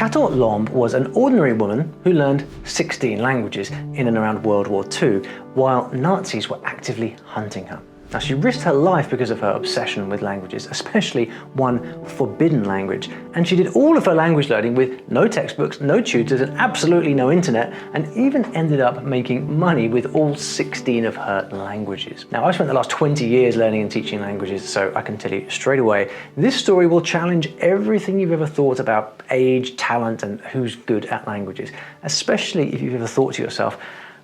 Kató Lomb was an ordinary woman who learned 16 languages in and around World War II, while Nazis were actively hunting her. Now, she risked her life because of her obsession with languages, especially one forbidden language. And she did all of her language learning with no textbooks, no tutors, and absolutely no internet, and even ended up making money with all 16 of her languages. Now, I've spent the last 20 years learning and teaching languages, so I can tell you straight away, this story will challenge everything you've ever thought about age, talent, and who's good at languages, especially if you've ever thought to yourself,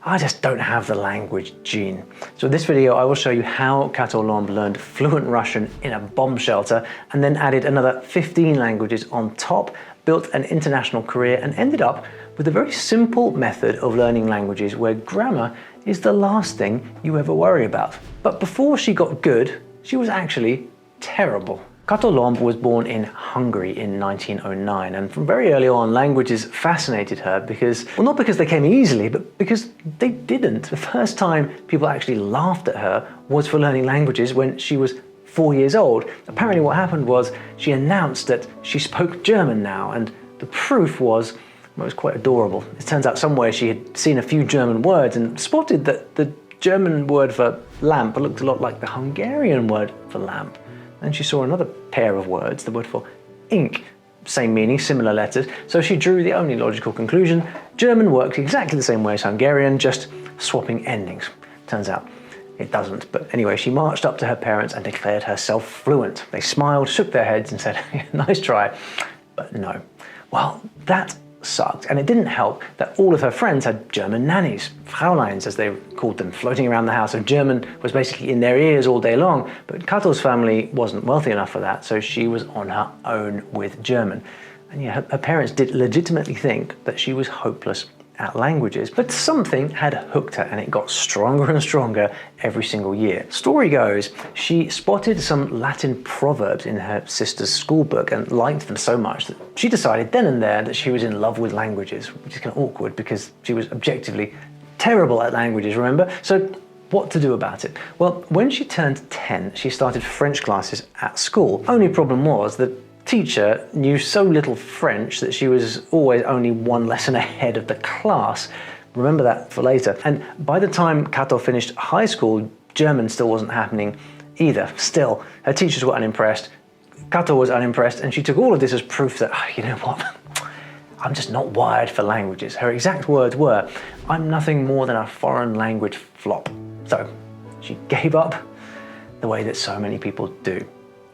I just don't have the language gene. So in this video, I will show you how Kató Lomb learned fluent Russian in a bomb shelter and then added another 15 languages on top, built an international career, and ended up with a very simple method of learning languages where grammar is the last thing you ever worry about. But before she got good, she was actually terrible. Kató Lomb was born in Hungary in 1909, and from very early on, languages fascinated her because, well, not because they came easily, but because they didn't. The first time people actually laughed at her was for learning languages when she was 4 years old. Apparently what happened was she announced that she spoke German now, and the proof was, well, it was quite adorable. It turns out somewhere she had seen a few German words and spotted that the German word for lamp looked a lot like the Hungarian word for lamp. Then she saw another pair of words, the word for ink, same meaning, similar letters, so she drew the only logical conclusion: German works exactly the same way as Hungarian, just swapping endings. Turns out it doesn't, but anyway, she marched up to her parents and declared herself fluent. They smiled, shook their heads and said, nice try, but no. Well, that sucked, and it didn't help that all of her friends had German nannies, Fräuleins as they called them, floating around the house, and German was basically in their ears all day long. But Kató's family wasn't wealthy enough for that, so she was on her own with German. And yeah, her parents did legitimately think that she was hopeless at languages, but something had hooked her, and it got stronger and stronger every single year. Story goes, she spotted some Latin proverbs in her sister's school book and liked them so much that she decided then and there that she was in love with languages, which is kind of awkward because she was objectively terrible at languages, remember? So what to do about it? Well, when she turned 10, she started French classes at school. Only problem was that teacher knew so little French that she was always only one lesson ahead of the class. Remember that for later. And by the time Kató finished high school, German still wasn't happening either. Still, her teachers were unimpressed, Kató was unimpressed, and she took all of this as proof that, oh, you know what, I'm just not wired for languages. Her exact words were, I'm nothing more than a foreign language flop. So she gave up the way that so many people do.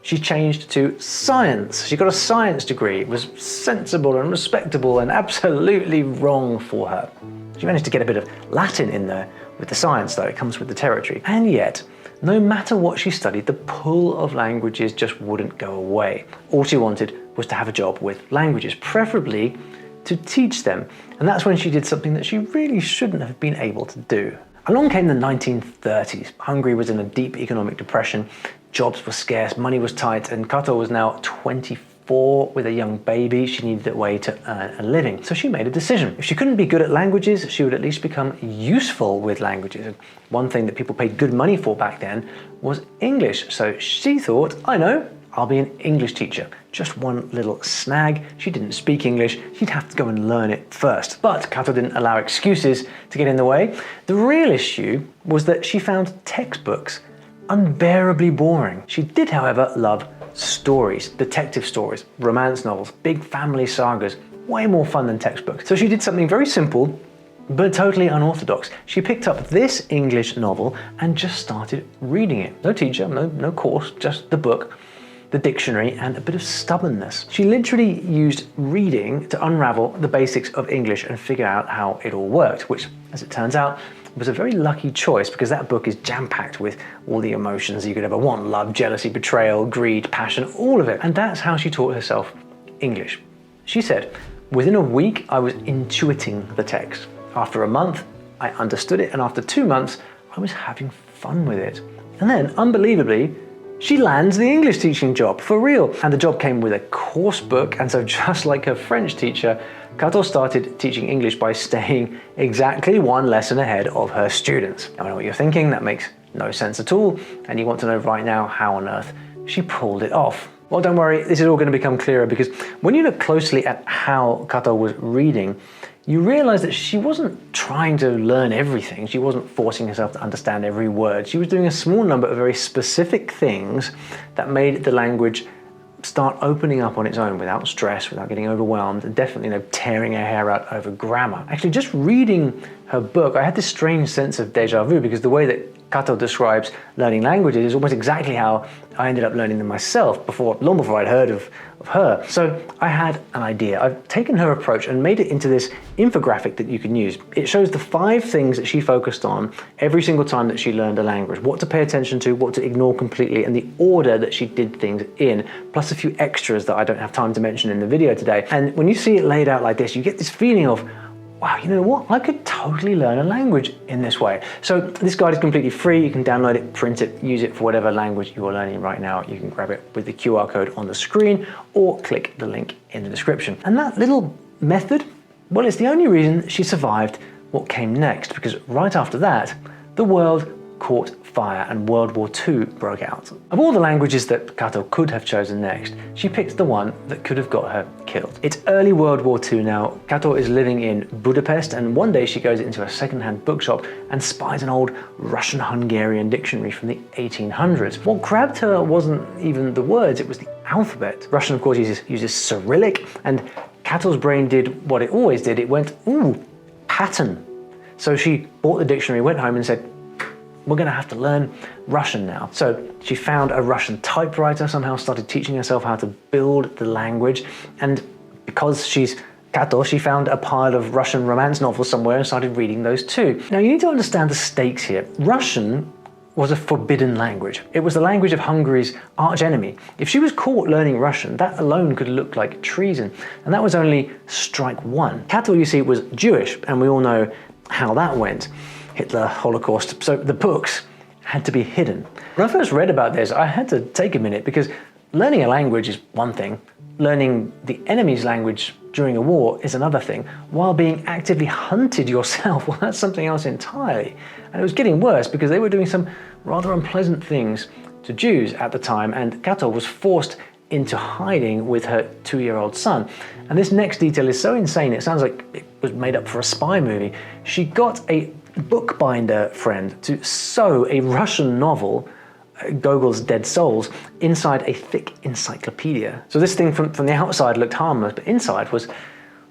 She changed to science. She got a science degree. It was sensible and respectable and absolutely wrong for her. She managed to get a bit of Latin in there with the science, though. It comes with the territory. And yet, no matter what she studied, the pull of languages just wouldn't go away. All she wanted was to have a job with languages, preferably to teach them. And that's when she did something that she really shouldn't have been able to do. Along came the 1930s. Hungary was in a deep economic depression. Jobs were scarce, money was tight, and Kató was now 24 with a young baby. She needed a way to earn a living. So she made a decision. If she couldn't be good at languages, she would at least become useful with languages. And one thing that people paid good money for back then was English. So she thought, I know, I'll be an English teacher. Just one little snag, she didn't speak English, she'd have to go and learn it first. But Kató didn't allow excuses to get in the way. The real issue was that she found textbooks unbearably boring. She did, however, love stories, detective stories, romance novels, big family sagas, way more fun than textbooks. So she did something very simple, but totally unorthodox. She picked up this English novel and just started reading it. No teacher, no course, just the book, the dictionary, and a bit of stubbornness. She literally used reading to unravel the basics of English and figure out how it all worked, which, as it turns out, was a very lucky choice because that book is jam-packed with all the emotions you could ever want: love, jealousy, betrayal, greed, passion, all of it. And that's how she taught herself English. She said, within a week, I was intuiting the text. After a month, I understood it, and after 2 months, I was having fun with it. And then, unbelievably, she lands the English teaching job, for real. And the job came with a course book, and so just like her French teacher, Kató started teaching English by staying exactly one lesson ahead of her students. Now I know what you're thinking, that makes no sense at all, and you want to know right now how on earth she pulled it off. Well, don't worry, this is all going to become clearer because when you look closely at how Kato was reading, you realize that she wasn't trying to learn everything. She wasn't forcing herself to understand every word. She was doing a small number of very specific things that made the language start opening up on its own without stress, without getting overwhelmed, and definitely tearing her hair out over grammar. Actually, just reading her book, I had this strange sense of deja vu because the way that Kato describes learning languages is almost exactly how I ended up learning them myself long before I'd heard of her. So I had an idea. I've taken her approach and made it into this infographic that you can use. It shows the 5 things that she focused on every single time that she learned a language, what to pay attention to, what to ignore completely, and the order that she did things in, plus a few extras that I don't have time to mention in the video today. And when you see it laid out like this, you get this feeling of, wow, you know what? I could totally learn a language in this way. So this guide is completely free. You can download it, print it, use it for whatever language you are learning right now. You can grab it with the QR code on the screen or click the link in the description. And that little method, well, it's the only reason she survived what came next, because right after that, the world caught fire and World War II broke out. Of all the languages that Kato could have chosen next, she picked the one that could have got her killed. It's early World War II now. Kato is living in Budapest, and one day she goes into a second-hand bookshop and spies an old Russian-Hungarian dictionary from the 1800s. What grabbed her wasn't even the words, it was the alphabet. Russian, of course, uses Cyrillic, and Kato's brain did what it always did. It went, ooh, pattern. So she bought the dictionary, went home and said, we're going to have to learn Russian now. So she found a Russian typewriter, somehow started teaching herself how to build the language. And because she's Kato, she found a pile of Russian romance novels somewhere and started reading those too. Now you need to understand the stakes here. Russian was a forbidden language. It was the language of Hungary's archenemy. If she was caught learning Russian, that alone could look like treason. And that was only strike one. Kato, you see, was Jewish, and we all know how that went. Hitler, Holocaust, so the books had to be hidden. When I first read about this, I had to take a minute because learning a language is one thing, learning the enemy's language during a war is another thing, while being actively hunted yourself, well, that's something else entirely. And it was getting worse because they were doing some rather unpleasant things to Jews at the time, and Kato was forced into hiding with her 2-year-old son. And this next detail is so insane, it sounds like it was made up for a spy movie. She got a bookbinder friend to sew a Russian novel, Gogol's Dead Souls, inside a thick encyclopedia. So this thing from the outside looked harmless, but inside was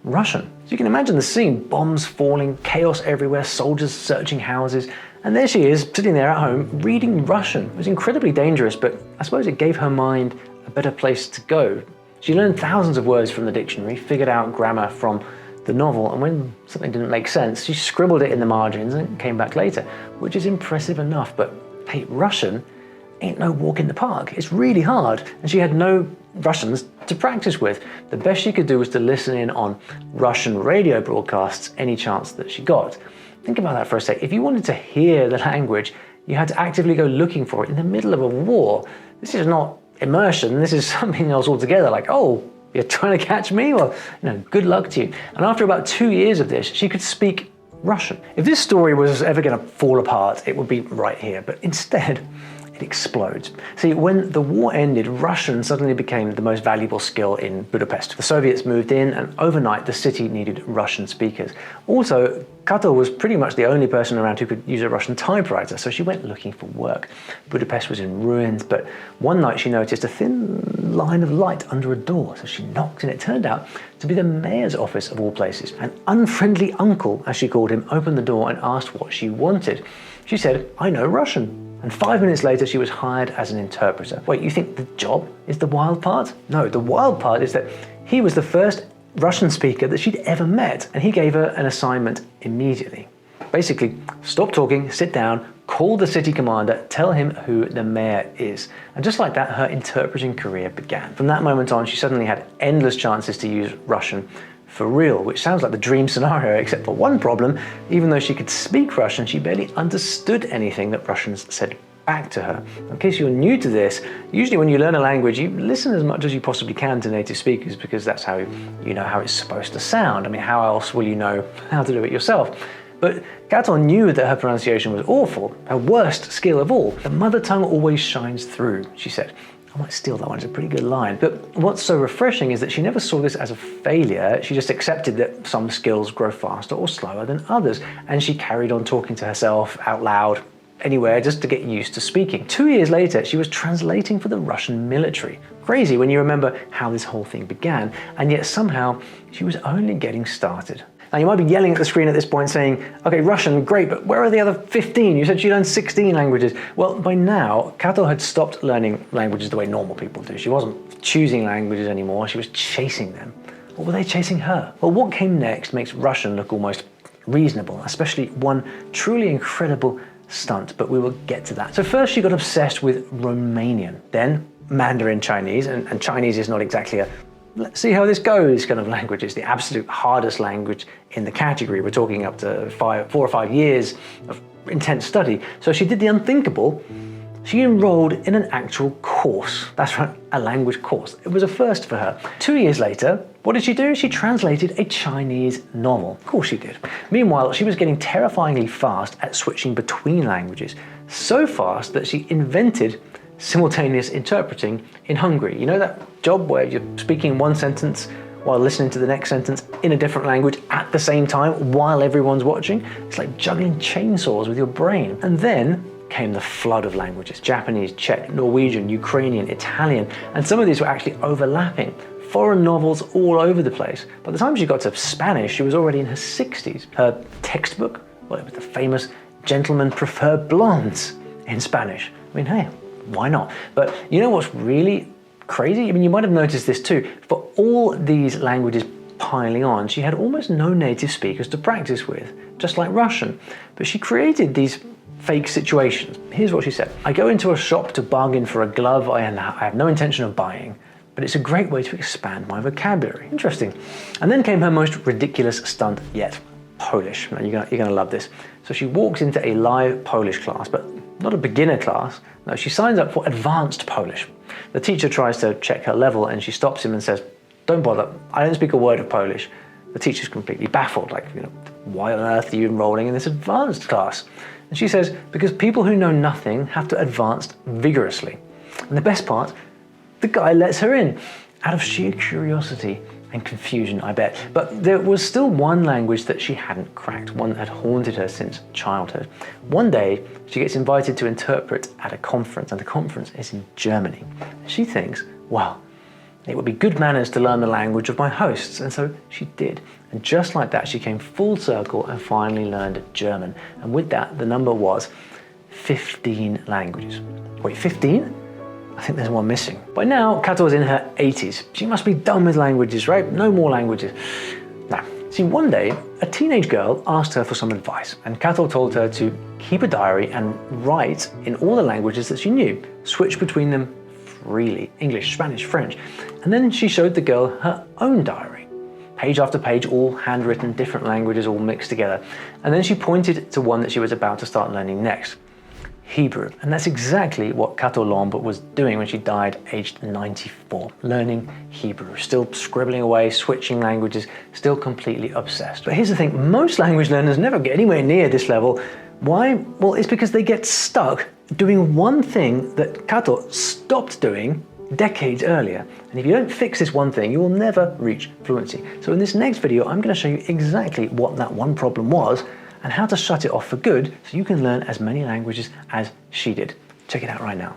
Russian. So you can imagine the scene, bombs falling, chaos everywhere, soldiers searching houses, and there she is, sitting there at home, reading Russian. It was incredibly dangerous, but I suppose it gave her mind a better place to go. She learned thousands of words from the dictionary, figured out grammar from the novel, and when something didn't make sense, she scribbled it in the margins and came back later, which is impressive enough, but hey, Russian ain't no walk in the park. It's really hard, and she had no Russians to practice with. The best she could do was to listen in on Russian radio broadcasts any chance that she got. Think about that for a sec. If you wanted to hear the language, you had to actively go looking for it in the middle of a war. This is not immersion, this is something else altogether, like, oh, you're trying to catch me? Well, good luck to you. And after about 2 years of this, she could speak Russian. If this story was ever going to fall apart, it would be right here, but instead, it explodes. See, when the war ended, Russian suddenly became the most valuable skill in Budapest. The Soviets moved in, and overnight the city needed Russian speakers. Also, Kato was pretty much the only person around who could use a Russian typewriter, so she went looking for work. Budapest was in ruins, but one night she noticed a thin line of light under a door, so she knocked, and it turned out to be the mayor's office of all places. An unfriendly uncle, as she called him, opened the door and asked what she wanted. She said, "I know Russian." And 5 minutes later, she was hired as an interpreter. Wait, you think the job is the wild part? No, the wild part is that he was the first Russian speaker that she'd ever met, and he gave her an assignment immediately. Basically, stop talking, sit down, call the city commander, tell him who the mayor is. And just like that, her interpreting career began. From that moment on, she suddenly had endless chances to use Russian for real, which sounds like the dream scenario, except for one problem. Even though she could speak Russian, she barely understood anything that Russians said back to her. In case you're new to this, usually when you learn a language, you listen as much as you possibly can to native speakers because that's how you know how it's supposed to sound. I mean, how else will you know how to do it yourself? But Kato knew that her pronunciation was awful, her worst skill of all. The mother tongue always shines through, she said. might steal that one, it's a pretty good line. But what's so refreshing is that she never saw this as a failure. She just accepted that some skills grow faster or slower than others. And she carried on talking to herself out loud, anywhere, just to get used to speaking. 2 years later, she was translating for the Russian military. Crazy when you remember how this whole thing began, and yet somehow she was only getting started. Now you might be yelling at the screen at this point saying, okay, Russian, great, but where are the other 15? You said she learned 16 languages. Well, by now, Kato had stopped learning languages the way normal people do. She wasn't choosing languages anymore, she was chasing them. Or were they chasing her? Well, what came next makes Russian look almost reasonable, especially one truly incredible stunt, but we will get to that. So first she got obsessed with Romanian, then Mandarin Chinese, and Chinese is not exactly a let's see how this goes kind of language. It's the absolute hardest language in the category. We're talking up to 4 or 5 years of intense study. So she did the unthinkable. She enrolled in an actual course. That's right, a language course. It was a first for her. 2 years later, what did she do? She translated a Chinese novel. Of course she did. Meanwhile, she was getting terrifyingly fast at switching between languages. So fast that she invented simultaneous interpreting in Hungary. You know that job where you're speaking one sentence while listening to the next sentence in a different language at the same time while everyone's watching? It's like juggling chainsaws with your brain. And then came the flood of languages: Japanese, Czech, Norwegian, Ukrainian, Italian, and some of these were actually overlapping. Foreign novels all over the place. By the time she got to Spanish, she was already in her 60s. Her textbook, well, it was the famous Gentlemen Prefer Blondes in Spanish. I mean, hey, why not? But you know what's really crazy? I mean, you might have noticed this too. For all these languages piling on, she had almost no native speakers to practice with, just like Russian. But she created these fake situations. Here's what she said: I go into a shop to bargain for a glove I have no intention of buying, but it's a great way to expand my vocabulary. Interesting. And then came her most ridiculous stunt yet: Polish. Now you're gonna love this. So she walks into a live Polish class, but not a beginner class. No, she signs up for advanced Polish. The teacher tries to check her level and she stops him and says, don't bother, I don't speak a word of Polish. The teacher's completely baffled, like, why on earth are you enrolling in this advanced class? And she says, because people who know nothing have to advance vigorously. And the best part, the guy lets her in, out of sheer curiosity and confusion, I bet. But there was still one language that she hadn't cracked, one that had haunted her since childhood. One day, she gets invited to interpret at a conference, and the conference is in Germany. She thinks, well, it would be good manners to learn the language of my hosts, and so she did. And just like that, she came full circle and finally learned German. And with that, the number was 15 languages. Wait, 15? I think there's one missing. By now, Kato was in her 80s. She must be done with languages, right? No more languages. Now, see, one day, a teenage girl asked her for some advice, and Kato told her to keep a diary and write in all the languages that she knew, switch between them freely: English, Spanish, French. And then she showed the girl her own diary. Page after page, all handwritten, different languages all mixed together. And then she pointed to one that she was about to start learning next: Hebrew. And that's exactly what Kató Lomb was doing when she died aged 94, learning Hebrew, still scribbling away, switching languages, still completely obsessed. But here's the thing, most language learners never get anywhere near this level. Why? Well, it's because they get stuck doing one thing that Kato stopped doing decades earlier. And if you don't fix this one thing, you will never reach fluency. So in this next video, I'm going to show you exactly what that one problem was and how to shut it off for good so you can learn as many languages as she did. Check it out right now.